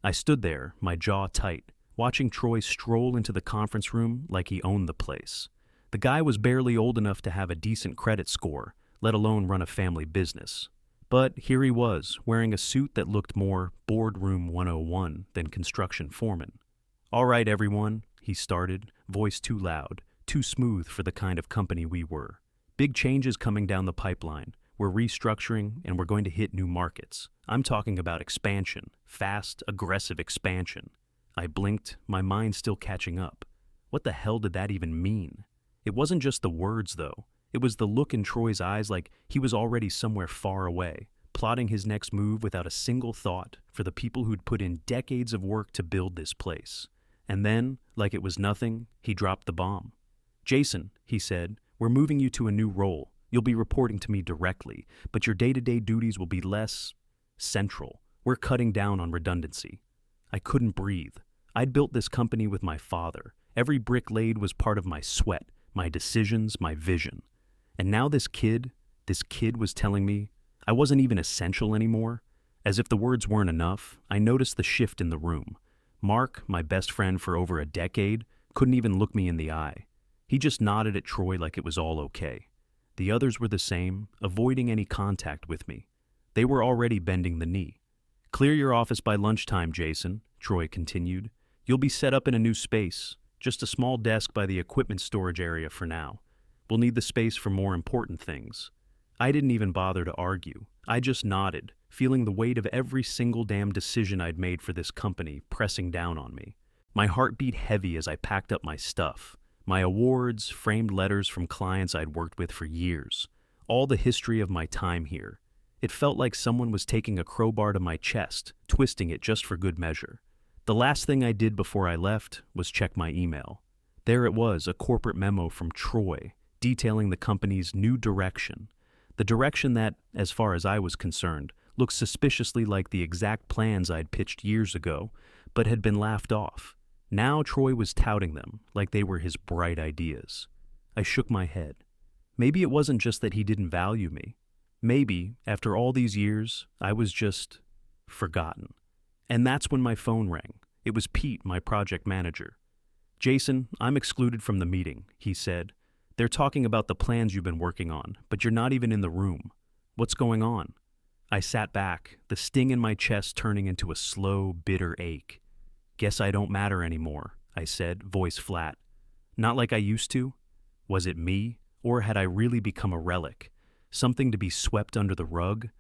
I stood there, my jaw tight, watching Troy stroll into the conference room like he owned the place. The guy was barely old enough to have a decent credit score, let alone run a family business. But here he was, wearing a suit that looked more boardroom 101 than construction foreman. "All right, everyone," he started, voice too loud, too smooth for the kind of company we were. "Big changes coming down the pipeline. We're restructuring, and we're going to hit new markets. I'm talking about expansion, fast, aggressive expansion." I blinked, my mind still catching up. What the hell did that even mean? It wasn't just the words, though. It was the look in Troy's eyes like he was already somewhere far away, plotting his next move without a single thought for the people who'd put in decades of work to build this place. And then, like it was nothing, he dropped the bomb. "Jason," he said, "we're moving you to a new role. You'll be reporting to me directly, but your day-to-day duties will be less central. We're cutting down on redundancy." I couldn't breathe. I'd built this company with my father. Every brick laid was part of my sweat, my decisions, my vision. And now this kid was telling me I wasn't even essential anymore. As if the words weren't enough, I noticed the shift in the room. Mark, my best friend for over a decade, couldn't even look me in the eye. He just nodded at Troy like it was all okay. The others were the same, avoiding any contact with me. They were already bending the knee. "Clear your office by lunchtime, Jason," Troy continued. "You'll be set up in a new space, just a small desk by the equipment storage area for now. We'll need the space for more important things." I didn't even bother to argue. I just nodded, feeling the weight of every single damn decision I'd made for this company pressing down on me. My heart beat heavy as I packed up my stuff. My awards, framed letters from clients I'd worked with for years. All the history of my time here. It felt like someone was taking a crowbar to my chest, twisting it just for good measure. The last thing I did before I left was check my email. There it was, a corporate memo from Troy, detailing the company's new direction. The direction that, as far as I was concerned, looked suspiciously like the exact plans I'd pitched years ago, but had been laughed off. Now Troy was touting them like they were his bright ideas. I shook my head. Maybe it wasn't just that he didn't value me. Maybe, after all these years, I was just forgotten. And that's when my phone rang. It was Pete, my project manager. "Jason, I'm excluded from the meeting," he said. "They're talking about the plans you've been working on, but you're not even in the room. What's going on?" I sat back, the sting in my chest turning into a slow, bitter ache. "Guess I don't matter anymore," I said, voice flat. Not like I used to. Was it me, or had I really become a relic? Something to be swept under the rug?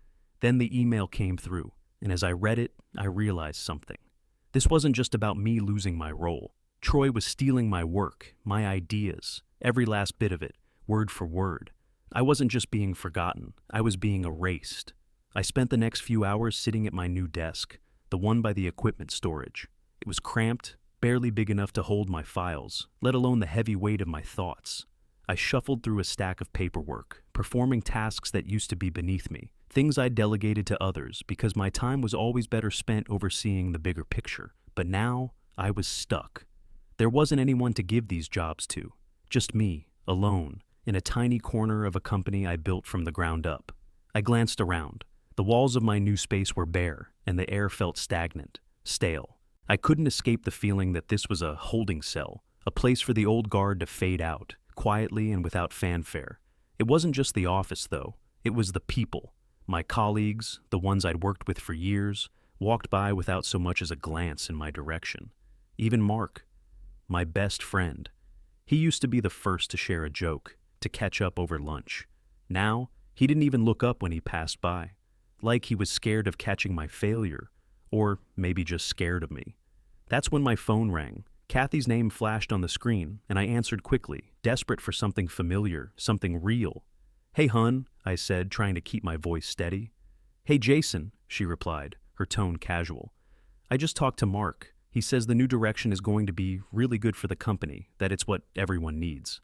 Then the email came through, and as I read it, I realized something. This wasn't just about me losing my role. Troy was stealing my work, my ideas, every last bit of it, word for word. I wasn't just being forgotten, I was being erased. I spent the next few hours sitting at my new desk, the one by the equipment storage. It was cramped, barely big enough to hold my files, let alone the heavy weight of my thoughts. I shuffled through a stack of paperwork, performing tasks that used to be beneath me, things I delegated to others because my time was always better spent overseeing the bigger picture. But now, I was stuck. There wasn't anyone to give these jobs to, just me, alone, in a tiny corner of a company I built from the ground up. I glanced around. The walls of my new space were bare, and the air felt stagnant, stale. I couldn't escape the feeling that this was a holding cell, a place for the old guard to fade out, quietly and without fanfare. It wasn't just the office, though. It was the people. My colleagues, the ones I'd worked with for years, walked by without so much as a glance in my direction. Even Mark, my best friend. He used to be the first to share a joke, to catch up over lunch. Now, he didn't even look up when he passed by, like he was scared of catching my failure, or maybe just scared of me. That's when my phone rang. Kathy's name flashed on the screen, and I answered quickly, desperate for something familiar, something real. "Hey, hun," I said, trying to keep my voice steady. "Hey, Jason," she replied, her tone casual. "I just talked to Mark. He says the new direction is going to be really good for the company, that it's what everyone needs."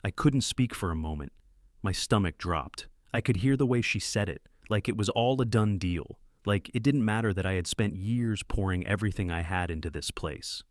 I couldn't speak for a moment. My stomach dropped. I could hear the way she said it, like it was all a done deal, like it didn't matter that I had spent years pouring everything I had into this place.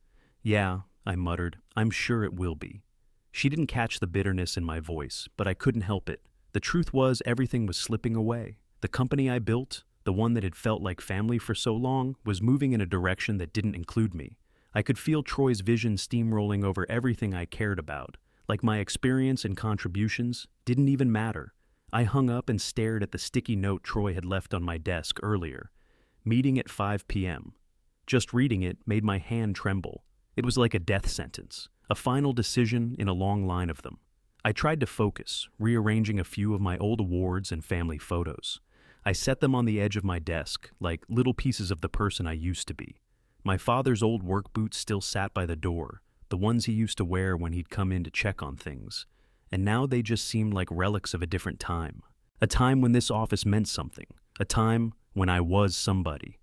"Yeah," I muttered, "I'm sure it will be." She didn't catch the bitterness in my voice, but I couldn't help it. The truth was everything was slipping away. The company I built, the one that had felt like family for so long, was moving in a direction that didn't include me. I could feel Troy's vision steamrolling over everything I cared about, like my experience and contributions didn't even matter. I hung up and stared at the sticky note Troy had left on my desk earlier. Meeting at 5 p.m. Just reading it made my hand tremble. It was like a death sentence, a final decision in a long line of them. I tried to focus, rearranging a few of my old awards and family photos. I set them on the edge of my desk, like little pieces of the person I used to be. My father's old work boots still sat by the door, the ones he used to wear when he'd come in to check on things. And now they just seemed like relics of a different time. A time when this office meant something. A time when I was somebody.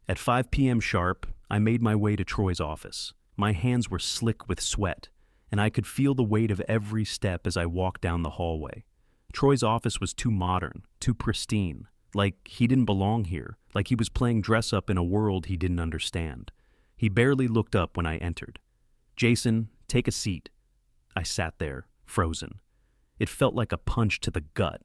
At 5 p.m. sharp, I made my way to Troy's office. My hands were slick with sweat, and I could feel the weight of every step as I walked down the hallway. Troy's office was too modern, too pristine. Like he didn't belong here, like he was playing dress-up in a world he didn't understand. He barely looked up when I entered. "Jason, take a seat." I sat there, frozen. It felt like a punch to the gut,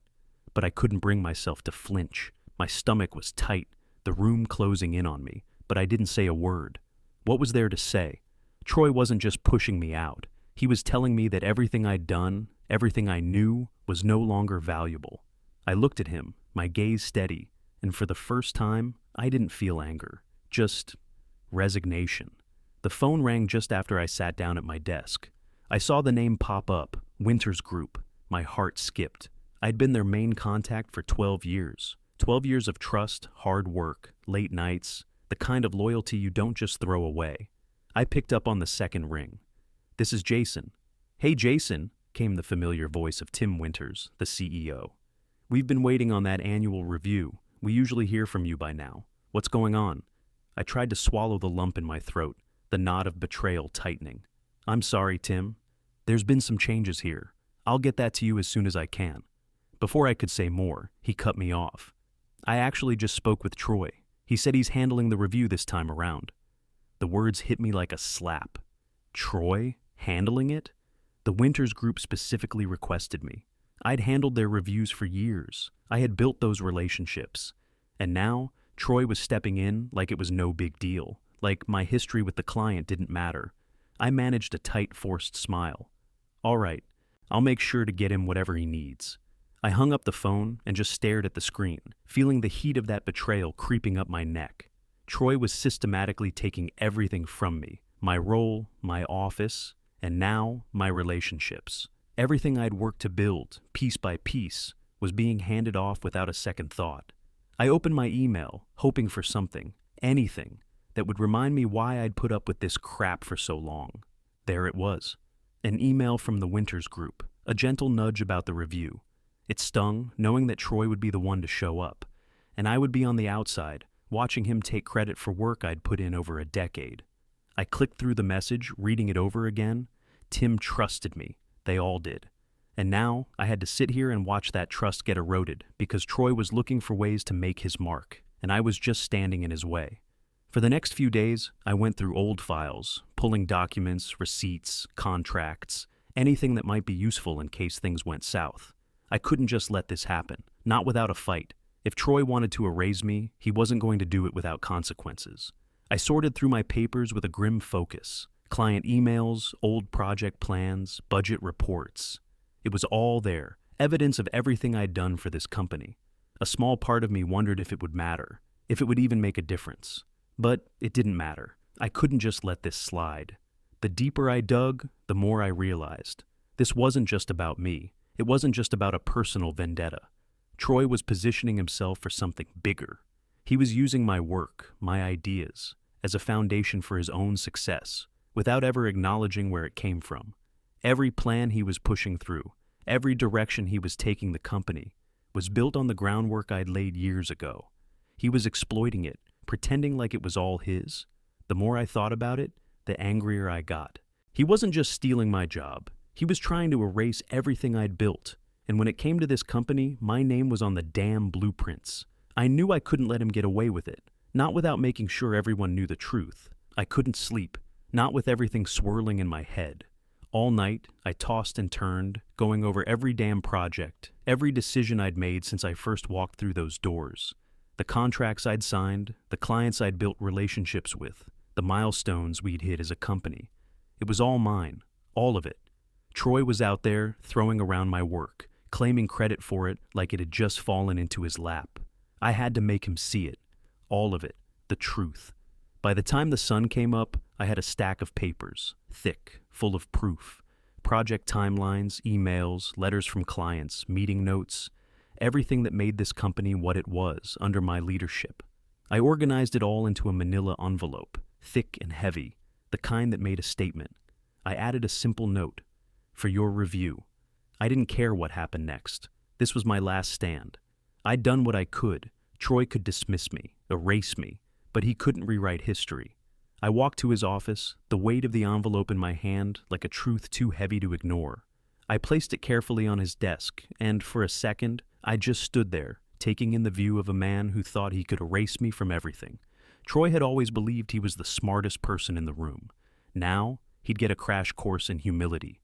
but I couldn't bring myself to flinch. My stomach was tight, the room closing in on me, but I didn't say a word. What was there to say? Troy wasn't just pushing me out. He was telling me that everything I'd done, everything I knew, was no longer valuable. I looked at him, my gaze steady, and for the first time, I didn't feel anger, just resignation. The phone rang just after I sat down at my desk. I saw the name pop up, Winters Group. My heart skipped. I'd been their main contact for 12 years. 12 years of trust, hard work, late nights, the kind of loyalty you don't just throw away. I picked up on the second ring. "This is Jason." "Hey, Jason," came the familiar voice of Tim Winters, the CEO. "We've been waiting on that annual review. We usually hear from you by now. What's going on?" I tried to swallow the lump in my throat, the knot of betrayal tightening. "I'm sorry, Tim. There's been some changes here. I'll get that to you as soon as I can." Before I could say more, he cut me off. "I actually just spoke with Troy. He said he's handling the review this time around." The words hit me like a slap. Troy? Handling it? The Winters Group specifically requested me. I'd handled their reviews for years. I had built those relationships. And now, Troy was stepping in like it was no big deal, like my history with the client didn't matter. I managed a tight, forced smile. "All right, I'll make sure to get him whatever he needs." I hung up the phone and just stared at the screen, feeling the heat of that betrayal creeping up my neck. Troy was systematically taking everything from me, my role, my office, and now my relationships. Everything I'd worked to build, piece by piece, was being handed off without a second thought. I opened my email, hoping for something, anything, that would remind me why I'd put up with this crap for so long. There it was. An email from the Winters Group, a gentle nudge about the review. It stung, knowing that Troy would be the one to show up, and I would be on the outside, watching him take credit for work I'd put in over a decade. I clicked through the message, reading it over again. Tim trusted me. They all did. And now, I had to sit here and watch that trust get eroded because Troy was looking for ways to make his mark, and I was just standing in his way. For the next few days, I went through old files, pulling documents, receipts, contracts, anything that might be useful in case things went south. I couldn't just let this happen, not without a fight. If Troy wanted to erase me, he wasn't going to do it without consequences. I sorted through my papers with a grim focus. Client emails, old project plans, budget reports. It was all there, evidence of everything I'd done for this company. A small part of me wondered if it would matter, if it would even make a difference. But it didn't matter. I couldn't just let this slide. The deeper I dug, the more I realized. This wasn't just about me. It wasn't just about a personal vendetta. Troy was positioning himself for something bigger. He was using my work, my ideas, as a foundation for his own success, without ever acknowledging where it came from. Every plan he was pushing through, every direction he was taking the company, was built on the groundwork I'd laid years ago. He was exploiting it, pretending like it was all his. The more I thought about it, the angrier I got. He wasn't just stealing my job. He was trying to erase everything I'd built. And when it came to this company, my name was on the damn blueprints. I knew I couldn't let him get away with it, not without making sure everyone knew the truth. I couldn't sleep, not with everything swirling in my head. All night, I tossed and turned, going over every damn project, every decision I'd made since I first walked through those doors. The contracts I'd signed, the clients I'd built relationships with, the milestones we'd hit as a company. It was all mine, all of it. Troy was out there, throwing around my work, claiming credit for it like it had just fallen into his lap. I had to make him see it, all of it, the truth. By the time the sun came up, I had a stack of papers, thick, full of proof. Project timelines, emails, letters from clients, meeting notes, everything that made this company what it was under my leadership. I organized it all into a manila envelope, thick and heavy, the kind that made a statement. I added a simple note, "For your review." I didn't care what happened next. This was my last stand. I'd done what I could. Troy could dismiss me, erase me, but he couldn't rewrite history. I walked to his office, the weight of the envelope in my hand like a truth too heavy to ignore. I placed it carefully on his desk, and for a second, I just stood there, taking in the view of a man who thought he could erase me from everything. Troy had always believed he was the smartest person in the room. Now, he'd get a crash course in humility.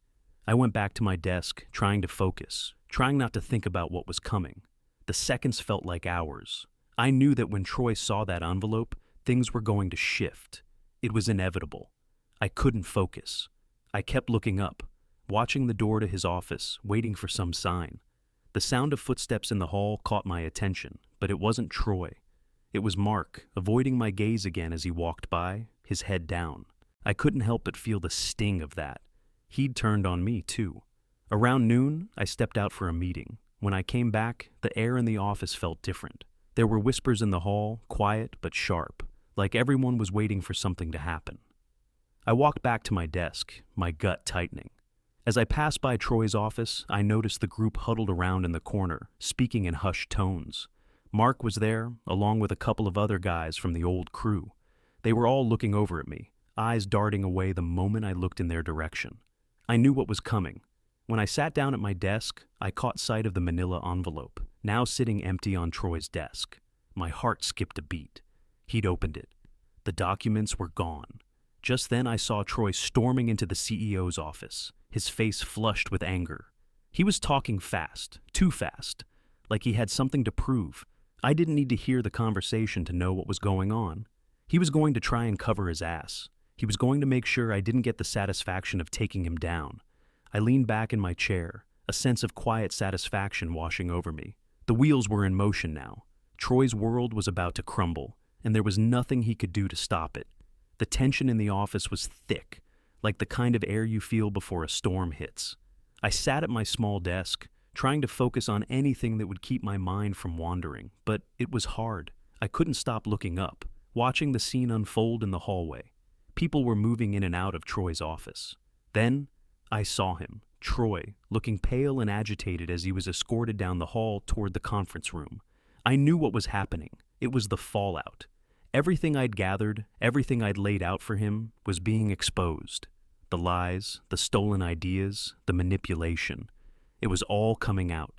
I went back to my desk, trying to focus, trying not to think about what was coming. The seconds felt like hours. I knew that when Troy saw that envelope, things were going to shift. It was inevitable. I couldn't focus. I kept looking up, watching the door to his office, waiting for some sign. The sound of footsteps in the hall caught my attention, but it wasn't Troy. It was Mark, avoiding my gaze again as he walked by, his head down. I couldn't help but feel the sting of that. He'd turned on me, too. Around noon, I stepped out for a meeting. When I came back, the air in the office felt different. There were whispers in the hall, quiet but sharp, like everyone was waiting for something to happen. I walked back to my desk, my gut tightening. As I passed by Troy's office, I noticed the group huddled around in the corner, speaking in hushed tones. Mark was there, along with a couple of other guys from the old crew. They were all looking over at me, eyes darting away the moment I looked in their direction. I knew what was coming. When I sat down at my desk, I caught sight of the manila envelope, now sitting empty on Troy's desk. My heart skipped a beat. He'd opened it. The documents were gone. Just then I saw Troy storming into the CEO's office, his face flushed with anger. He was talking fast, too fast, like he had something to prove. I didn't need to hear the conversation to know what was going on. He was going to try and cover his ass. He was going to make sure I didn't get the satisfaction of taking him down. I leaned back in my chair, a sense of quiet satisfaction washing over me. The wheels were in motion now. Troy's world was about to crumble, and there was nothing he could do to stop it. The tension in the office was thick, like the kind of air you feel before a storm hits. I sat at my small desk, trying to focus on anything that would keep my mind from wandering, but it was hard. I couldn't stop looking up, watching the scene unfold in the hallway. People were moving in and out of Troy's office. Then, I saw him, Troy, looking pale and agitated as he was escorted down the hall toward the conference room. I knew what was happening. It was the fallout. Everything I'd gathered, everything I'd laid out for him, was being exposed. The lies, the stolen ideas, the manipulation. It was all coming out.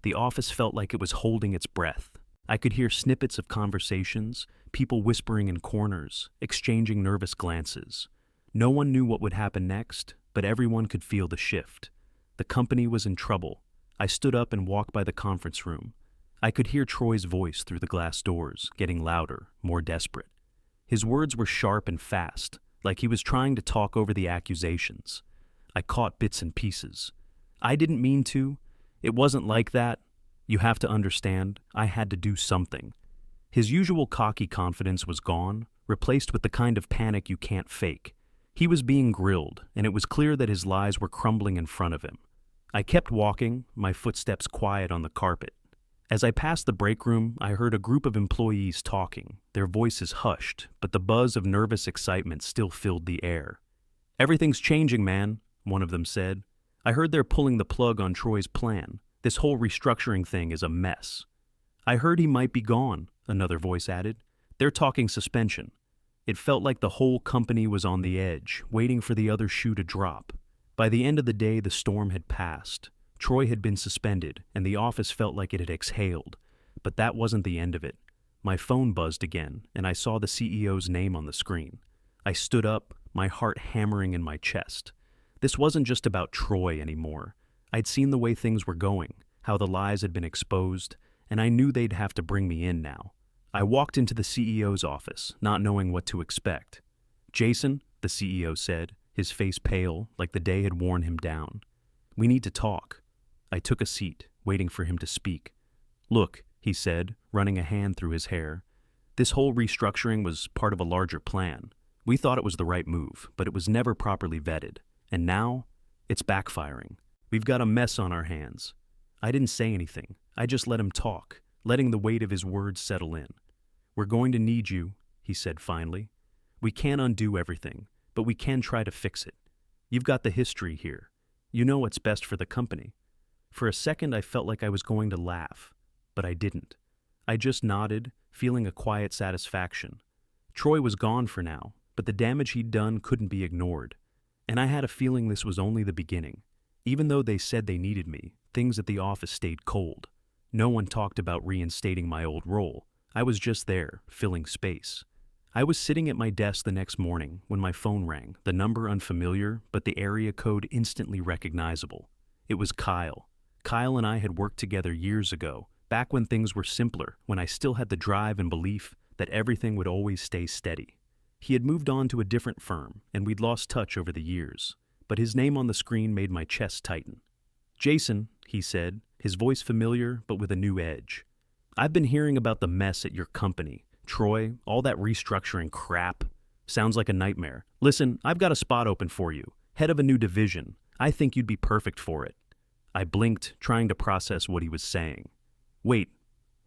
The office felt like it was holding its breath. I could hear snippets of conversations, people whispering in corners, exchanging nervous glances. No one knew what would happen next, but everyone could feel the shift. The company was in trouble. I stood up and walked by the conference room. I could hear Troy's voice through the glass doors, getting louder, more desperate. His words were sharp and fast, like he was trying to talk over the accusations. I caught bits and pieces. I didn't mean to. It wasn't like that. You have to understand, I had to do something. His usual cocky confidence was gone, replaced with the kind of panic you can't fake. He was being grilled, and it was clear that his lies were crumbling in front of him. I kept walking, my footsteps quiet on the carpet. As I passed the break room, I heard a group of employees talking, their voices hushed, but the buzz of nervous excitement still filled the air. "Everything's changing, man," one of them said. "I heard they're pulling the plug on Troy's plan. This whole restructuring thing is a mess." "I heard he might be gone," another voice added. "They're talking suspension." It felt like the whole company was on the edge, waiting for the other shoe to drop. By the end of the day, the storm had passed. Troy had been suspended, and the office felt like it had exhaled. But that wasn't the end of it. My phone buzzed again, and I saw the CEO's name on the screen. I stood up, my heart hammering in my chest. This wasn't just about Troy anymore. I'd seen the way things were going, how the lies had been exposed, and I knew they'd have to bring me in now. I walked into the CEO's office, not knowing what to expect. "Jason," the CEO said, his face pale, like the day had worn him down. "We need to talk." I took a seat, waiting for him to speak. "Look," he said, running a hand through his hair. "This whole restructuring was part of a larger plan. We thought it was the right move, but it was never properly vetted. And now, it's backfiring. We've got a mess on our hands." I didn't say anything. I just let him talk, letting the weight of his words settle in. "We're going to need you," he said finally. "We can't undo everything, but we can try to fix it. You've got the history here. You know what's best for the company." For a second, I felt like I was going to laugh, but I didn't. I just nodded, feeling a quiet satisfaction. Troy was gone for now, but the damage he'd done couldn't be ignored. And I had a feeling this was only the beginning. Even though they said they needed me, things at the office stayed cold. No one talked about reinstating my old role. I was just there, filling space. I was sitting at my desk the next morning when my phone rang, the number unfamiliar, but the area code instantly recognizable. It was Kyle. Kyle and I had worked together years ago, back when things were simpler, when I still had the drive and belief that everything would always stay steady. He had moved on to a different firm, and we'd lost touch over the years, but his name on the screen made my chest tighten. "Jason," he said, his voice familiar but with a new edge. "I've been hearing about the mess at your company. Troy, all that restructuring crap. Sounds like a nightmare. Listen, I've got a spot open for you, head of a new division. I think you'd be perfect for it." I blinked, trying to process what he was saying. "Wait,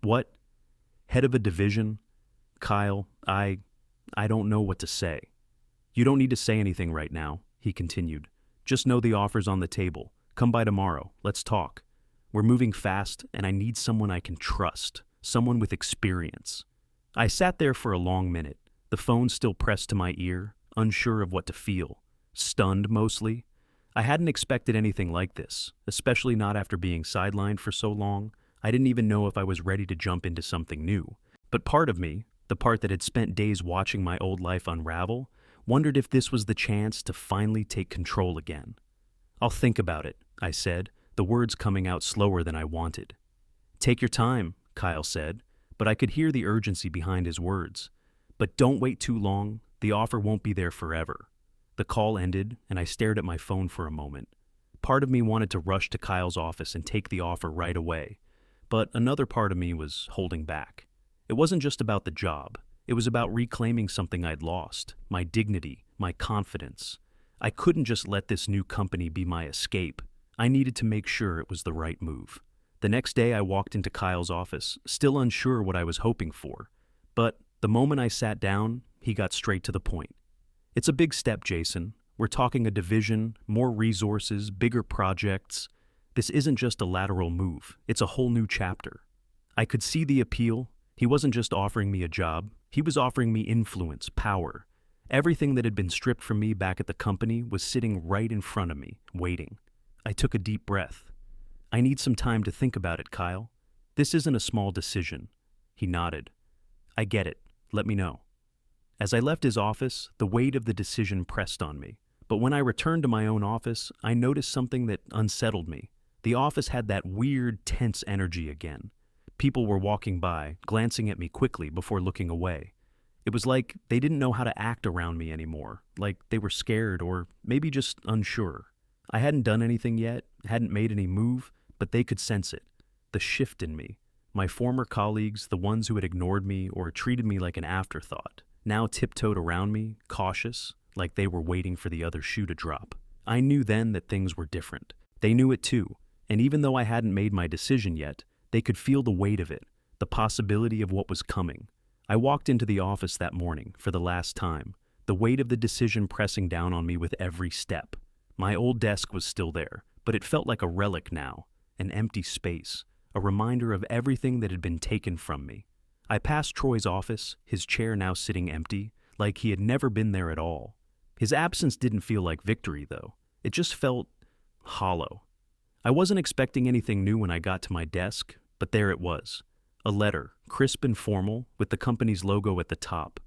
what? Head of a division? Kyle, I don't know what to say." "You don't need to say anything right now," he continued. "Just know the offer's on the table. Come by tomorrow. Let's talk. We're moving fast, and I need someone I can trust, someone with experience." I sat there for a long minute, the phone still pressed to my ear, unsure of what to feel. Stunned, mostly. I hadn't expected anything like this, especially not after being sidelined for so long. I didn't even know if I was ready to jump into something new. But part of me, the part that had spent days watching my old life unravel, wondered if this was the chance to finally take control again. "I'll think about it," I said, the words coming out slower than I wanted. "Take your time," Kyle said, but I could hear the urgency behind his words. "But don't wait too long. The offer won't be there forever." The call ended, and I stared at my phone for a moment. Part of me wanted to rush to Kyle's office and take the offer right away, but another part of me was holding back. It wasn't just about the job. It was about reclaiming something I'd lost, my dignity, my confidence. I couldn't just let this new company be my escape. I needed to make sure it was the right move. The next day I walked into Kyle's office, still unsure what I was hoping for. But the moment I sat down, he got straight to the point. "It's a big step, Jason. We're talking a division, more resources, bigger projects. This isn't just a lateral move. It's a whole new chapter." I could see the appeal. He wasn't just offering me a job. He was offering me influence, power. Everything that had been stripped from me back at the company was sitting right in front of me, waiting. I took a deep breath. "I need some time to think about it, Kyle. This isn't a small decision." He nodded. "I get it. Let me know." As I left his office, the weight of the decision pressed on me. But when I returned to my own office, I noticed something that unsettled me. The office had that weird, tense energy again. People were walking by, glancing at me quickly before looking away. It was like they didn't know how to act around me anymore, like they were scared or maybe just unsure. I hadn't done anything yet, hadn't made any move, but they could sense it. The shift in me. My former colleagues, the ones who had ignored me or treated me like an afterthought, now tiptoed around me, cautious, like they were waiting for the other shoe to drop. I knew then that things were different. They knew it too, and even though I hadn't made my decision yet, they could feel the weight of it, the possibility of what was coming. I walked into the office that morning for the last time, the weight of the decision pressing down on me with every step. My old desk was still there, but it felt like a relic now, an empty space, a reminder of everything that had been taken from me. I passed Troy's office, his chair now sitting empty, like he had never been there at all. His absence didn't feel like victory, though. It just felt hollow. I wasn't expecting anything new when I got to my desk, but there it was. A letter, crisp and formal, with the company's logo at the top.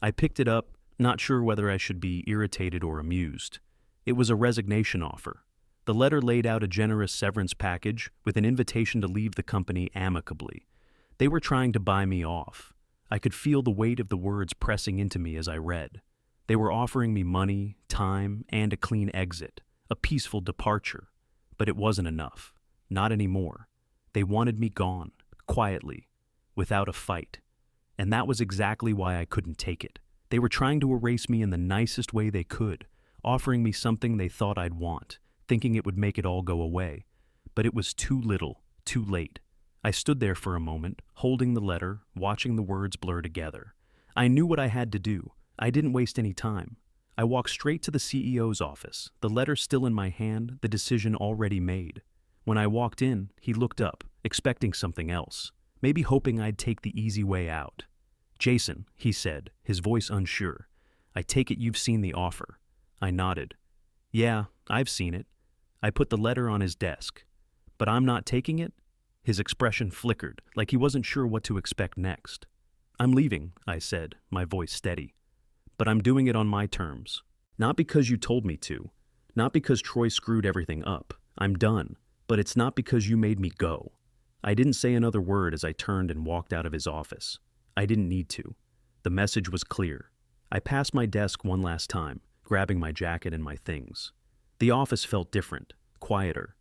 I picked it up, not sure whether I should be irritated or amused. It was a resignation offer. The letter laid out a generous severance package with an invitation to leave the company amicably. They were trying to buy me off. I could feel the weight of the words pressing into me as I read. They were offering me money, time, and a clean exit, a peaceful departure. But it wasn't enough. Not anymore. They wanted me gone, quietly, without a fight. And that was exactly why I couldn't take it. They were trying to erase me in the nicest way they could, offering me something they thought I'd want, thinking it would make it all go away. But it was too little, too late. I stood there for a moment, holding the letter, watching the words blur together. I knew what I had to do. I didn't waste any time. I walked straight to the CEO's office, the letter still in my hand, the decision already made. When I walked in, he looked up, expecting something else, maybe hoping I'd take the easy way out. "Jason," he said, his voice unsure, "I take it you've seen the offer." I nodded. "Yeah, I've seen it." I put the letter on his desk. "But I'm not taking it?" His expression flickered, like he wasn't sure what to expect next. "I'm leaving," I said, my voice steady. "But I'm doing it on my terms. Not because you told me to. Not because Troy screwed everything up. I'm done. But it's not because you made me go." I didn't say another word as I turned and walked out of his office. I didn't need to. The message was clear. I passed my desk one last time, grabbing my jacket and my things. The office felt different, quieter.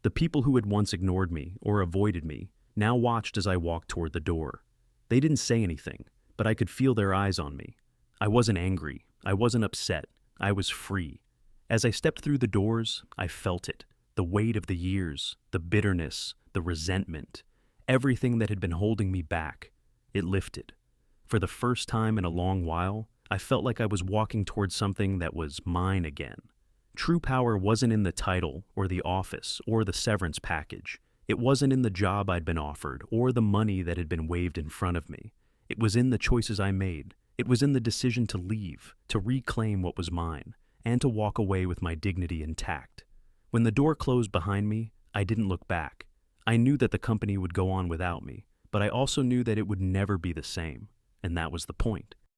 The people who had once ignored me or avoided me now watched as I walked toward the door. They didn't say anything, but I could feel their eyes on me. I wasn't angry. I wasn't upset. I was free. As I stepped through the doors, I felt it. The weight of the years, the bitterness, the resentment, everything that had been holding me back. It lifted. For the first time in a long while, I felt like I was walking towards something that was mine again. True power wasn't in the title or the office or the severance package. It wasn't in the job I'd been offered or the money that had been waved in front of me. It was in the choices I made. It was in the decision to leave, to reclaim what was mine, and to walk away with my dignity intact. When the door closed behind me, I didn't look back. I knew that the company would go on without me, but I also knew that it would never be the same, and that was the point.